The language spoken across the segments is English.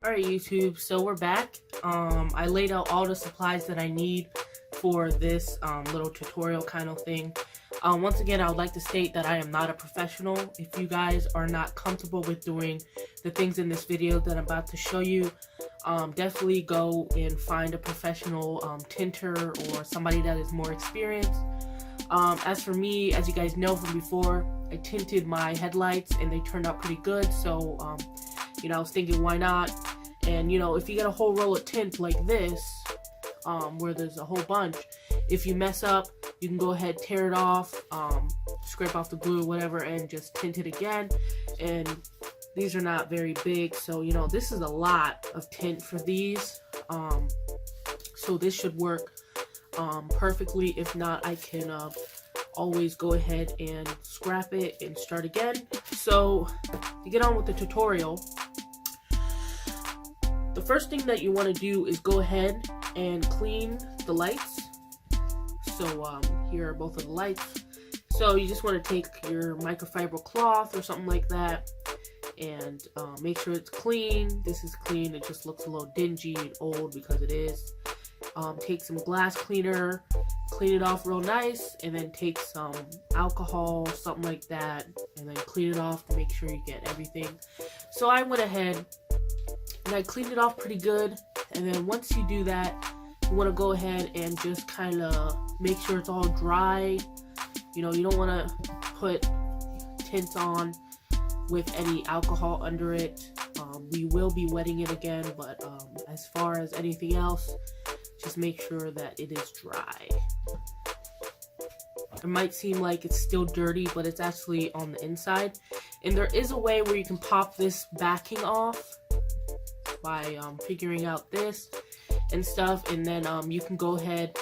Alright YouTube, so we're back. I laid out all the supplies that I need for this little tutorial kind of thing. Once again, I would like to state that I am not a professional. If you guys are not comfortable with doing the things in this video that I'm about to show you, definitely go and find a professional tinter or somebody that is more experienced. As for me, as you guys know from before, I tinted my headlights and they turned out pretty good, so you know, I was thinking why not. And you know, if you get a whole roll of tint like this, where there's a whole bunch, if you mess up, you can go ahead, tear it off, scrape off the glue, whatever, and just tint it again. And these are not very big, so you know, this is a lot of tint for these. So this should work perfectly. If not, I can always go ahead and scrap it and start again. So to get on with the tutorial, the first thing that you want to do is go ahead and clean the lights. So here are both of the lights. So you just want to take your microfiber cloth or something like that and make sure it's clean. This is clean. It just looks a little dingy and old because it is. Take some glass cleaner, clean it off real nice, and then take some alcohol, something like that, and then clean it off to make sure you get everything. So I went ahead and I cleaned it off pretty good, and then once you do that, you want to go ahead and just kind of make sure it's all dry. You know, you don't want to put tints on with any alcohol under it. We will be wetting it again, but as far as anything else, just make sure that it is dry. It might seem like it's still dirty, but it's actually on the inside. And there is a way where you can pop this backing off by figuring out this and stuff, and then you can go ahead,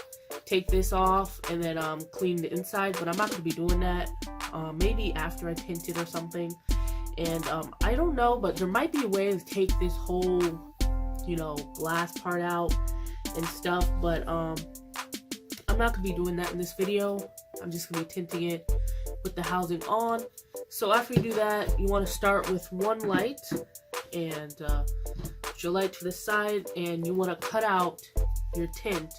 take this off, and then clean the inside. But I'm not going to be doing that. Maybe after I tint it or something. And I don't know, but there might be a way to take this whole, you know, glass part out and stuff, but I'm not gonna be doing that in this video. I'm just gonna be tinting it with the housing on. So after you do that, you want to start with one light and put your light to the side, and you want to cut out your tint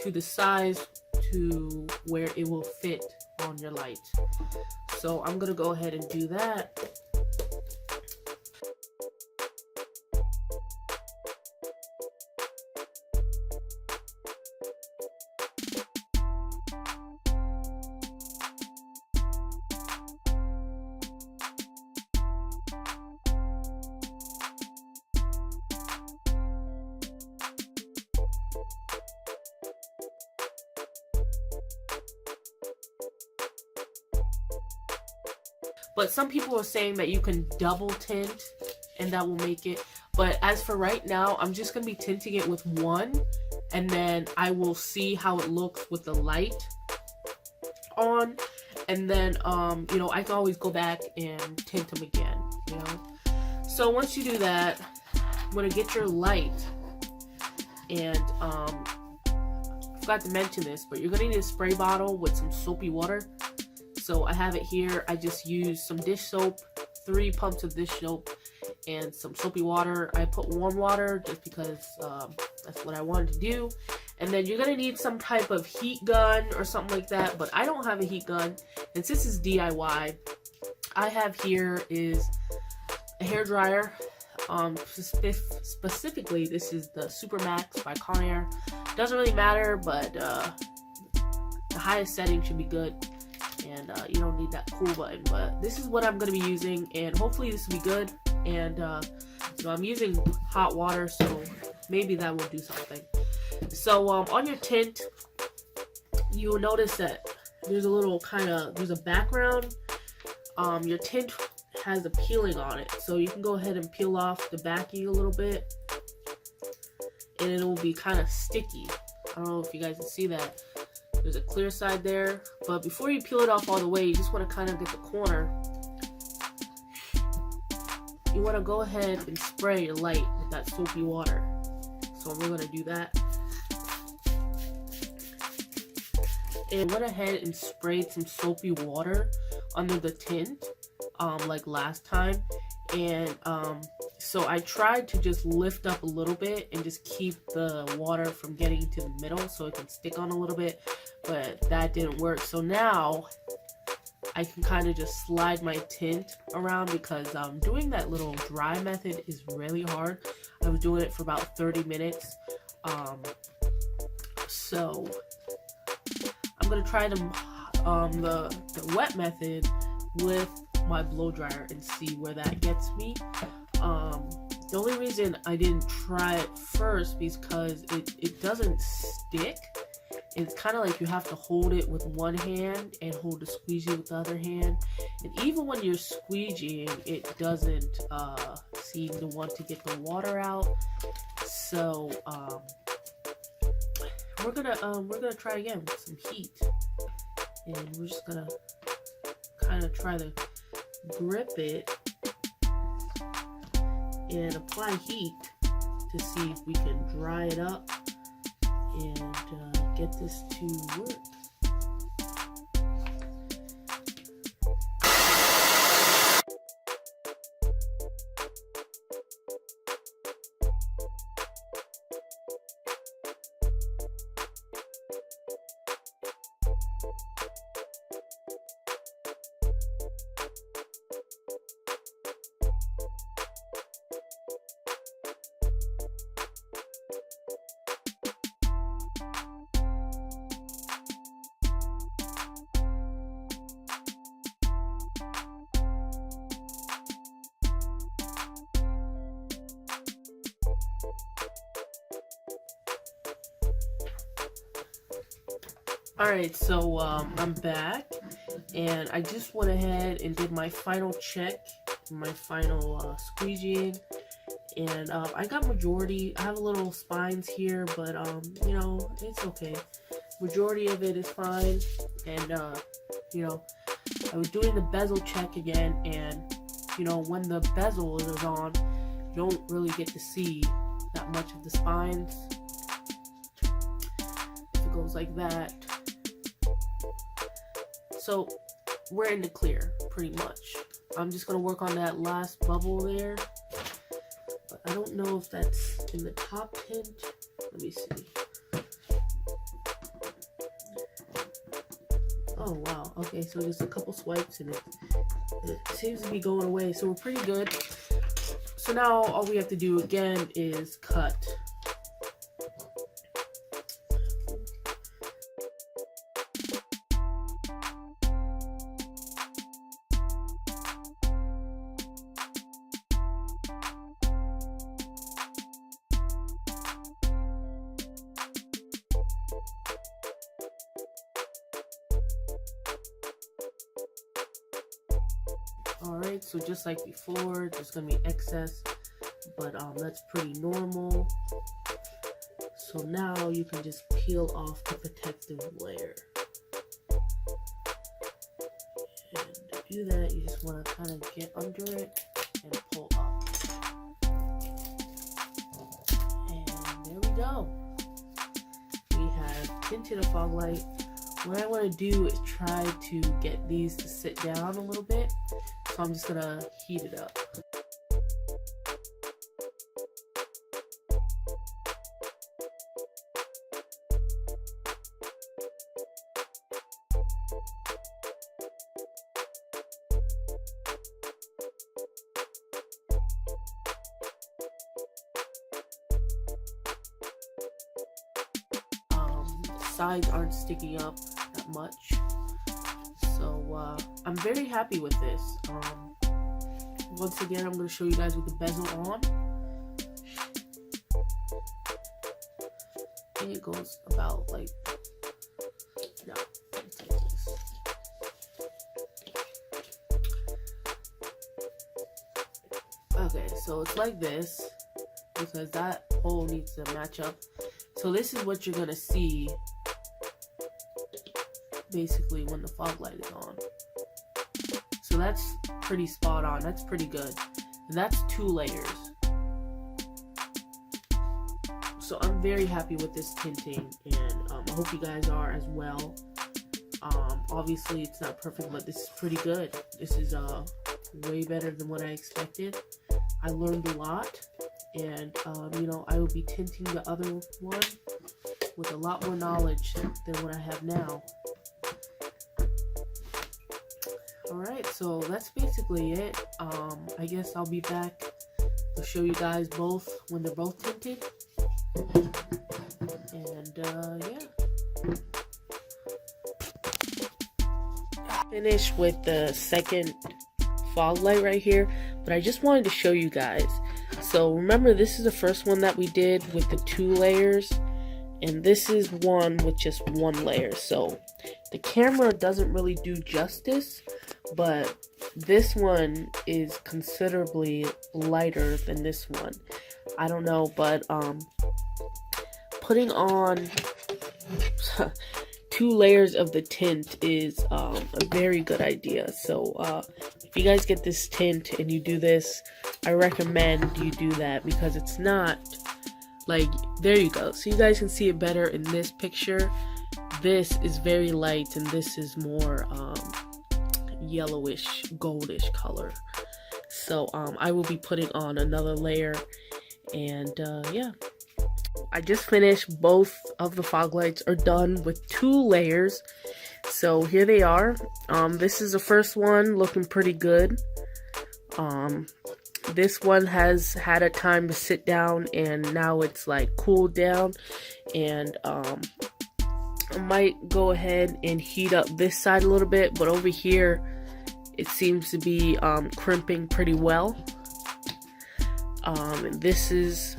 to the size to where it will fit on your light. So I'm gonna go ahead and do that. But some people are saying that you can double tint and that will make it. But as for right now, I'm just going to be tinting it with one. And then I will see how it looks with the light on. And then, you know, I can always go back and tint them again, you know. So once you do that, I'm going to get your light. And, I forgot to mention this, but you're going to need a spray bottle with some soapy water. So I have it here. I just used some dish soap, 3 pumps of dish soap, and some soapy water. I put warm water just because that's what I wanted to do. And then you're gonna need some type of heat gun or something like that, but I don't have a heat gun. And since this is DIY, I have here is a hair dryer. Specifically, this is the Super Max by Conair. Doesn't really matter, but the highest setting should be good. And you don't need that cool button, but this is what I'm going to be using, and hopefully this will be good. And you know, I'm using hot water, so maybe that will do something. So on your tint, you will notice that there's a little there's a background. Your tint has a peeling on it, so you can go ahead and peel off the backing a little bit, and it will be kind of sticky. I don't know if you guys can see that. There's a clear side there, but before you peel it off all the way, you just want to kind of get the corner. You want to go ahead and spray your light with that soapy water. So we're going to do that. And went ahead and sprayed some soapy water under the tint, like last time. And So I tried to just lift up a little bit and just keep the water from getting to the middle so it can stick on a little bit, but that didn't work. So now I can kind of just slide my tint around, because doing that little dry method is really hard. I was doing it for about 30 minutes. So I'm gonna try the wet method with my blow dryer and see where that gets me. The only reason I didn't try it first is because it doesn't stick. It's kind of like you have to hold it with one hand and hold the squeegee with the other hand. And even when you're squeegeeing, it doesn't seem to want to get the water out. So we're gonna try again with some heat, and we're just gonna kind of try to grip it and apply heat to see if we can dry it up and get this to work. Alright, so I'm back, and I just went ahead and did my final check, my final squeegeeing, and I got majority. I have a little spines here, but you know, it's okay. Majority of it is fine. And you know, I was doing the bezel check again, and you know, when the bezel is on, you don't really get to see that much of the spines. If it goes like that. So we're in the clear, pretty much. I'm just gonna work on that last bubble there, but I don't know if that's in the top tint. Let me see. Oh wow, okay, so just a couple swipes and it seems to be going away, so we're pretty good. So now all we have to do again is cut. Alright, so just like before, there's gonna be excess, but that's pretty normal. So now you can just peel off the protective layer. And to do that, you just want to kind of get under it and pull up. And there we go. We have tinted a fog light. What I want to do is try to get these to sit down a little bit. So I'm just gonna heat it up. Sides aren't sticking up that much. So I'm very happy with this. Once again, I'm going to show you guys with the bezel on. And it goes about like, no, it's like this. Okay, so it's like this, because that hole needs to match up. So this is what you're going to see basically when the fog light is on. So that's pretty spot on. That's pretty good. And that's 2 layers. So I'm very happy with this tinting, and I hope you guys are as well. Obviously it's not perfect, but this is pretty good. This is way better than what I expected. I learned a lot, and you know, I will be tinting the other one with a lot more knowledge than what I have now. Alright, so that's basically it. I guess I'll be back to show you guys both when they're both tinted. And yeah. Finished with the second fog light right here, but I just wanted to show you guys. So remember, this is the first one that we did with the 2 layers, and this is one with just 1 layer. So the camera doesn't really do justice, but this one is considerably lighter than this one. I don't know, but putting on 2 layers of the tint is a very good idea. So if you guys get this tint and you do this, I recommend you do that, because it's not like, there you go. So you guys can see it better in this picture. This is very light, and this is more yellowish, goldish color. So I will be putting on another layer, and yeah. I just finished. Both of the fog lights are done with 2 layers. So here they are. This is the first one, looking pretty good. This one has had a time to sit down, and now it's like cooled down, and I might go ahead and heat up this side a little bit, but over here it seems to be crimping pretty well. And this is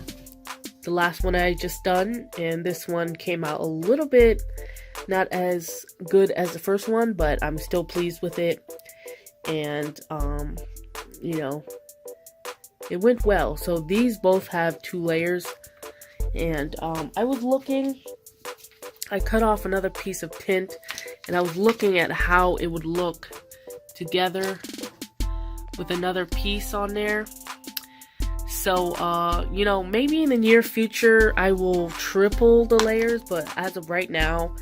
the last one I just done, and this one came out a little bit not as good as the first one, but I'm still pleased with it. And you know, it went well. So these both have 2 layers, and I was looking, I cut off another piece of tint, and I was looking at how it would look together with another piece on there. So, you know, maybe in the near future I will triple the layers, but as of right now,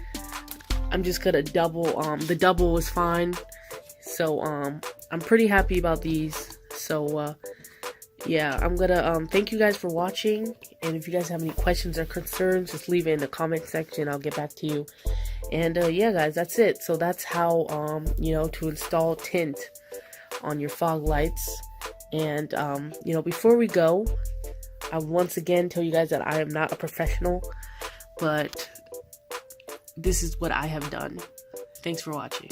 I'm just gonna double. The double is fine. So, I'm pretty happy about these. So, yeah, I'm gonna thank you guys for watching, and if you guys have any questions or concerns, just leave it in the comment section. I'll get back to you. And yeah, guys, that's it. So that's how you know, to install tint on your fog lights. And you know, before we go, I once again tell you guys that I am not a professional, but this is what I have done. Thanks for watching.